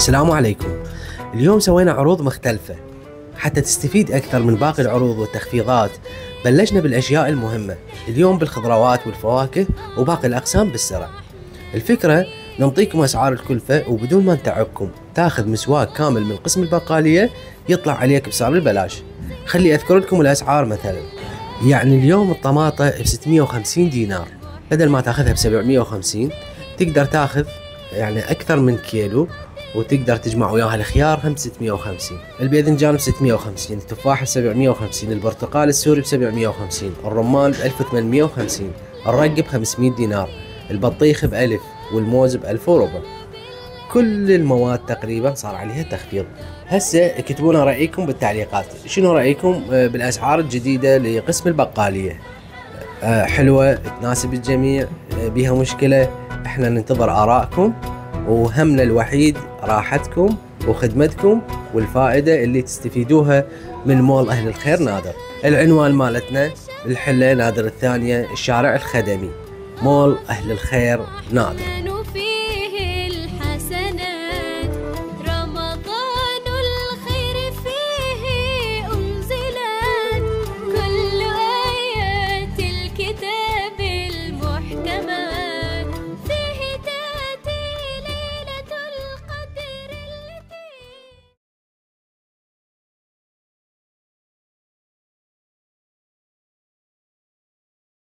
السلام عليكم. اليوم سوينا عروض مختلفة حتى تستفيد أكثر من باقي العروض والتخفيضات. بلشنا بالأشياء المهمة اليوم بالخضروات والفواكه وباقي الأقسام بالسرع. الفكرة نعطيكم أسعار الكلفة وبدون ما نتعبكم، تاخذ مسواك كامل من قسم البقالية يطلع عليك بسعر البلاش. خلي أذكر لكم الأسعار مثلا، يعني اليوم الطماطة ب 650 دينار، بدل ما تاخذها ب 750 تقدر تاخذ يعني أكثر من كيلو، وتقدر تجمع وياها الخيار هم 650، الباذنجان ب 650، التفاح ب 750، البرتقال السوري ب 750، الرمان ب 1850، الرق ب 500 دينار، البطيخ ب 1000، والموز ب 1000 وربع. كل المواد تقريبا صار عليها تخفيض. هسه اكتبوا لنا رأيكم بالتعليقات، شنو رأيكم بالأسعار الجديدة لقسم البقالية؟ حلوة تناسب الجميع، بها مشكلة؟ احنا ننتظر آرائكم، وهمنا الوحيد راحتكم وخدمتكم والفائدة اللي تستفيدوها من مول أهل الخير نادر. العنوان مالتنا الحلة نادر الثانية، الشارع الخدمي، مول أهل الخير نادر.